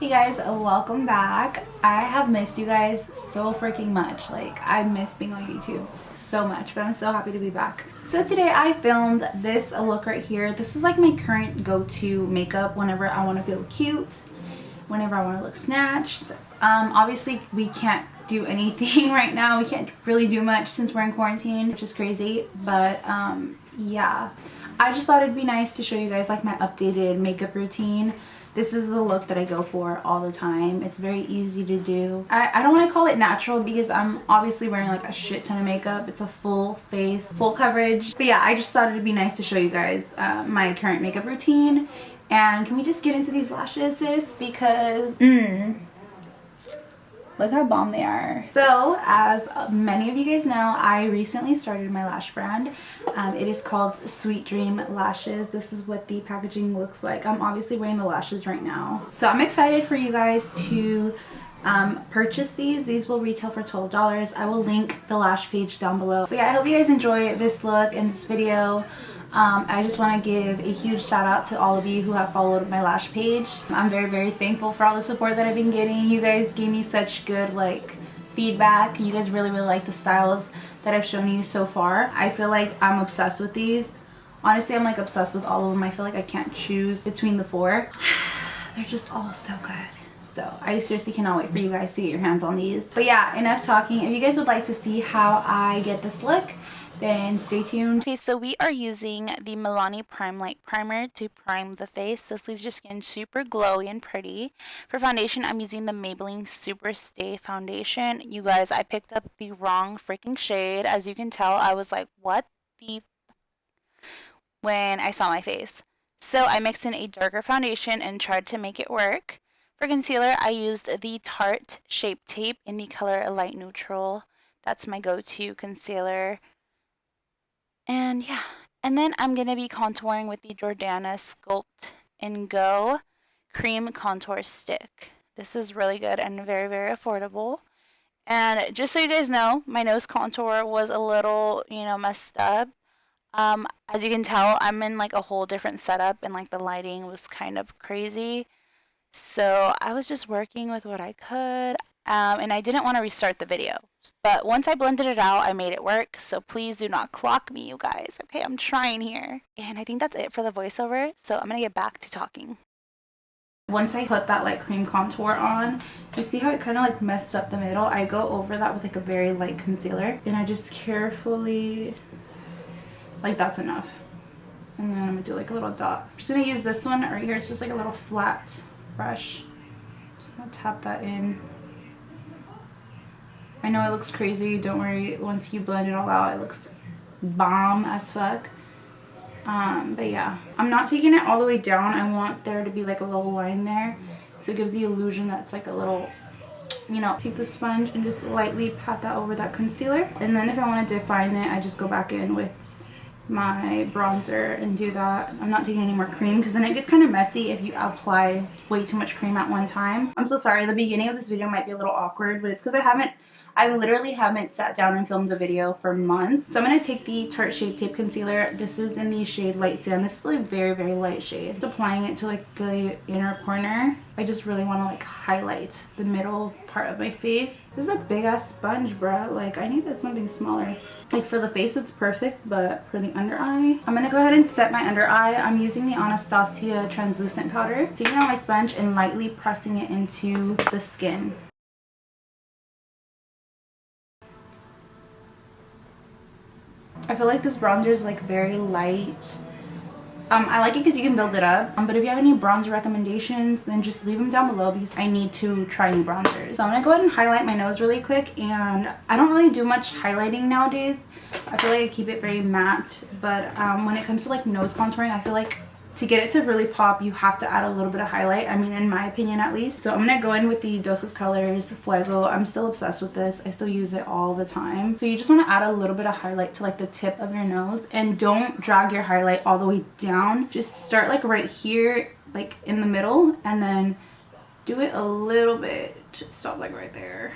Hey guys, welcome back. I have missed you guys so freaking much. Like, I miss being on YouTube so much, but I'm so happy to be back. So today I filmed this look right here. This is like my current go-to makeup whenever I want to feel cute, whenever I want to look snatched. Obviously we can't do anything right now. We can't really do much since we're in quarantine, which is crazy, but yeah. I just thought it'd be nice to show you guys like my updated makeup routine. This is the look that I go for all the time. It's very easy to do. I don't want to call it natural because I'm obviously wearing like a shit ton of makeup. It's a full face, full coverage. But yeah, I just thought it'd be nice to show you guys my current makeup routine. And can we just get into these lashes, sis? Because look how bomb they are. So as many of you guys know, I recently started my lash brand. It is called Sweet Dream Lashes. This is what the packaging looks like. I'm obviously wearing the lashes right now. So I'm excited for you guys to purchase these. These will retail for $12. I will link the lash page down below. But yeah, I hope you guys enjoy this look and this video. I just want to give a huge shout out to all of you who have followed my lash page. I'm very thankful for all the support that I've been getting. You guys gave me such good like feedback. You guys really like the styles that I've shown you so far. I feel like I'm obsessed with these. Honestly, I'm like obsessed with all of them. I feel like I can't choose between the four. They're just all so good. So I seriously cannot wait for you guys to get your hands on these. But yeah, enough talking. If you guys would like to see how I get this look, then stay tuned. Okay, so we are using the Milani Prime Light Primer to prime the face. This leaves your skin super glowy and pretty. For foundation, I'm using the Maybelline Super Stay Foundation. You guys, I picked up the wrong freaking shade. As you can tell, I was like, what the when I saw my face. So I mixed in a darker foundation and tried to make it work. For concealer, I used the Tarte Shape Tape in the color Light Neutral. That's my go-to concealer. And yeah, and then I'm going to be contouring with the Jordana Sculpt and Go Cream Contour Stick. This is really good and very affordable. And just so you guys know, my nose contour was a little, messed up. As you can tell, I'm in like a whole different setup and like the lighting was kind of crazy. So I was just working with what I could. And I didn't want to restart the video. But once I blended it out, I made it work. So please do not clock me, you guys. Okay, I'm trying here. And I think that's it for the voiceover. So I'm going to get back to talking. Once I put that like cream contour on, you see how it kind of like messed up the middle? I go over that with like a very light concealer. And I just carefully, like that's enough. And then I'm going to do like a little dot. I'm just going to use this one right here. It's just like a little flat brush. Just going to tap that in. I know it looks crazy, don't worry, once you blend it all out, it looks bomb as fuck. But yeah, I'm not taking it all the way down. I want there to be like a little line there, so it gives the illusion that's like a little, take the sponge and just lightly pat that over that concealer. And then if I want to define it, I just go back in with my bronzer and do that. I'm not taking any more cream because then it gets kind of messy if you apply way too much cream at one time. I'm so sorry, the beginning of this video might be a little awkward, but it's because I literally haven't sat down and filmed a video for months. So I'm going to take the Tarte Shape Tape Concealer. This is in the shade Light Sand. This is a very light shade. Just applying it to like the inner corner. I just really want to like highlight the middle part of my face. This is a big ass sponge, bruh. Like I need something smaller. Like for the face it's perfect, but for the under eye, I'm going to go ahead and set my under eye. I'm using the Anastasia translucent powder. Taking out my sponge and lightly pressing it into the skin. I feel like this bronzer is like very light. I like it because you can build it up. But if you have any bronzer recommendations, then just leave them down below because I need to try new bronzers. So I'm going to go ahead and highlight my nose really quick. And I don't really do much highlighting nowadays. I feel like I keep it very matte. But when it comes to like nose contouring, I feel like to get it to really pop, you have to add a little bit of highlight. I mean, in my opinion at least. So I'm going to go in with the Dose of Colors Fuego. I'm still obsessed with this. I still use it all the time. So you just want to add a little bit of highlight to like the tip of your nose. And don't drag your highlight all the way down. Just start like right here, like in the middle. And then do it a little bit. Just stop like right there.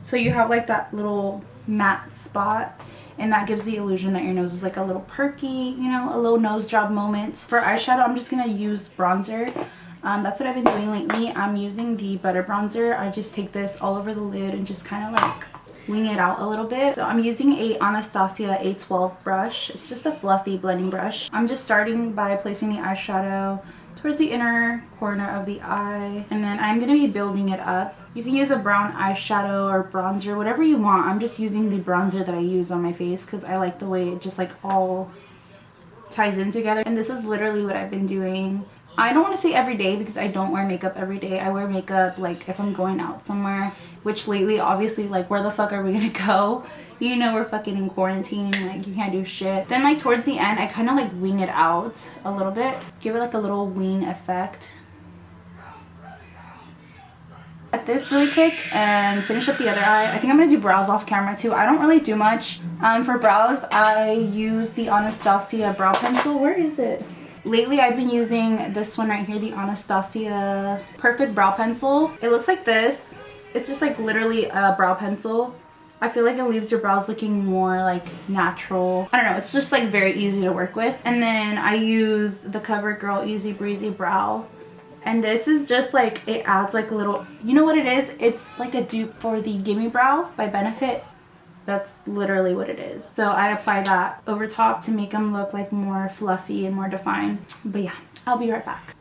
So you have like that little matte spot. And that gives the illusion that your nose is like a little perky, a little nose job moment. For eyeshadow, I'm just going to use bronzer. That's what I've been doing lately. I'm using the butter bronzer. I just take this all over the lid and just kind of like wing it out a little bit. So I'm using a Anastasia A12 brush. It's just a fluffy blending brush. I'm just starting by placing the eyeshadow towards the inner corner of the eye, and then I'm going to be building it up. You can use a brown eyeshadow or bronzer, whatever you want. I'm just using the bronzer that I use on my face because I like the way it just like all ties in together. And this is literally what I've been doing. I don't want to say every day because I don't wear makeup every day. I wear makeup like if I'm going out somewhere, which lately obviously like where the fuck are we gonna go? You know, we're fucking in quarantine, like you can't do shit. Then like towards the end I kind of like wing it out a little bit, give it like a little wing effect. At this really quick and finish up the other eye. I think I'm gonna do brows off camera too. I don't really do much. For brows I use the Anastasia brow pencil. Where is it? Lately I've been using this one right here, the Anastasia Perfect Brow Pencil. It looks like this. It's just like literally a brow pencil. I feel like it leaves your brows looking more like natural. I don't know, it's just like very easy to work with. And then I use the CoverGirl Easy Breezy Brow. And this is just like, it adds like a little, you know what it is? It's like a dupe for the Gimme Brow by Benefit. That's literally what it is. So I apply that over top to make them look like more fluffy and more defined. But yeah, I'll be right back.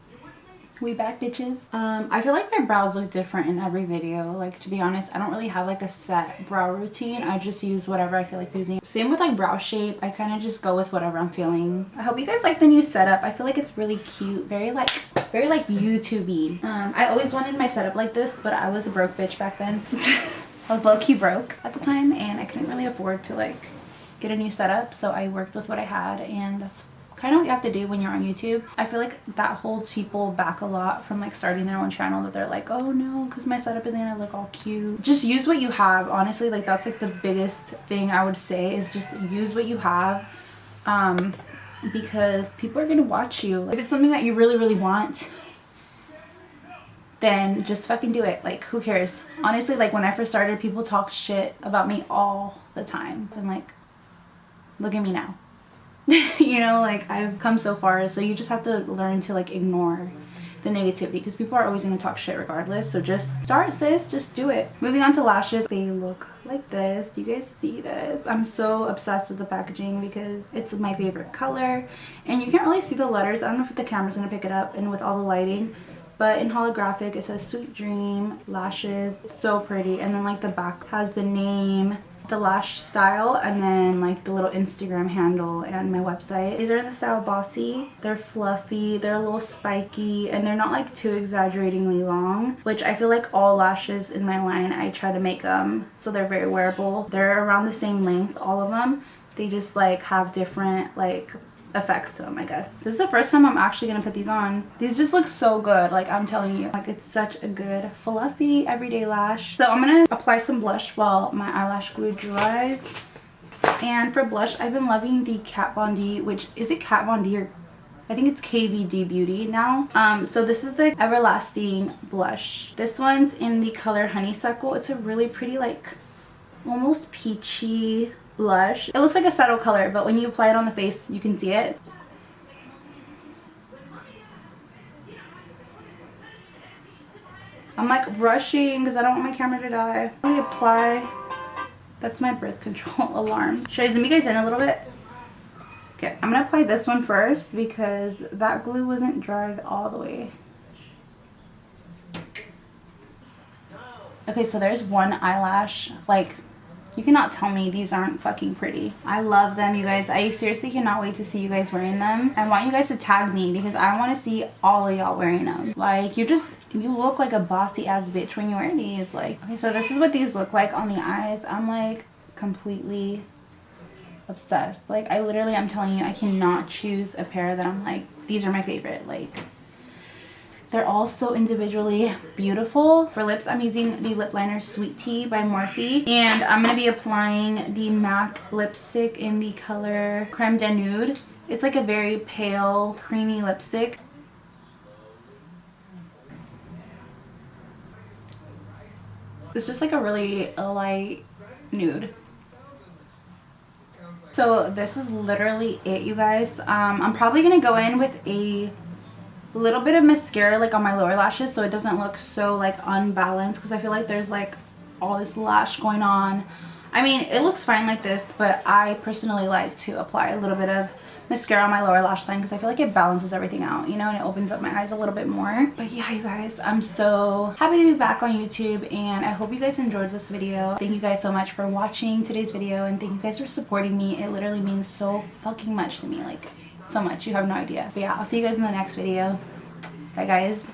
We back, bitches. I feel like my brows look different in every video. Like, to be honest, I don't really have like a set brow routine. I just use whatever I feel like using. Same with like brow shape. I kind of just go with whatever I'm feeling. I hope you guys like the new setup. I feel like it's really cute. Very like YouTube-y. I always wanted my setup like this, but I was a broke bitch back then. I was low-key broke at the time and I couldn't really afford to like get a new setup, so I worked with what I had, and that's kind of what you have to do when you're on YouTube. I feel like that holds people back a lot from like starting their own channel, that they're like, oh no, because my setup isn't gonna look all cute. Just use what you have. Honestly, like that's like the biggest thing I would say, is just use what you have, because people are gonna watch you. If it's something that you really want, then just fucking do it. Like, who cares? Honestly, like when I first started, people talked shit about me all the time, and like, look at me now. You know, like I've come so far, so you just have to learn to like ignore the negativity, because people are always going to talk shit regardless. So just start, sis, just do it. Moving on to lashes. They look like this. Do you guys see this? I'm so obsessed with the packaging because it's my favorite color, and you can't really see the letters. I don't know if the camera's going to pick it up and with all the lighting, but in holographic it says Sweet Dream Lashes. It's so pretty. And then like the back has the name, the lash style, and then like the little Instagram handle and my website. These are in the style Bossy. They're fluffy, they're a little spiky, and they're not like too exaggeratingly long, which I feel like all lashes in my line I try to make them so they're very wearable. They're around the same length, all of them. They just like have different like effects to them, I guess. This is the first time I'm actually gonna put these on. These just look so good, like I'm telling you. Like, it's such a good fluffy everyday lash. So I'm gonna apply some blush while my eyelash glue dries. And for blush, I've been loving the Kat Von D, which is it Kat Von D or I think it's KVD Beauty now. So this is the Everlasting blush. This one's in the color Honeysuckle. It's a really pretty, like almost peachy blush. It looks like a subtle color, but when you apply it on the face, you can see it. I'm like rushing because I don't want my camera to die. Let me apply. That's my birth control alarm. Should I zoom you guys in a little bit? Okay, I'm gonna apply this one first because that glue wasn't dried all the way. Okay, so there's one eyelash. Like, you cannot tell me these aren't fucking pretty. I love them, you guys. I seriously cannot wait to see you guys wearing them. I want you guys to tag me because I want to see all of y'all wearing them. Like, you look like a bossy ass bitch when you wear these. Like, okay, so this is what these look like on the eyes. I'm like completely obsessed. Like, I'm telling you, I cannot choose a pair that I'm like, these are my favorite. Like, they're all so individually beautiful. For lips, I'm using the lip liner Sweet Tea by Morphe. And I'm going to be applying the MAC lipstick in the color Creme de Nude. It's like a very pale, creamy lipstick. It's just like a really light nude. So this is literally it, you guys. I'm probably going to go in with a little bit of mascara like on my lower lashes so it doesn't look so like unbalanced, because I feel like there's like all this lash going on. I mean, it looks fine like this, but I personally like to apply a little bit of mascara on my lower lash line because I feel like it balances everything out, you know, and it opens up my eyes a little bit more. But yeah, you guys, I'm so happy to be back on YouTube, and I hope you guys enjoyed this video. Thank you guys so much for watching today's video, and thank you guys for supporting me. It literally means so fucking much to me, like so much, you have no idea. But yeah, I'll see you guys in the next video. Bye guys.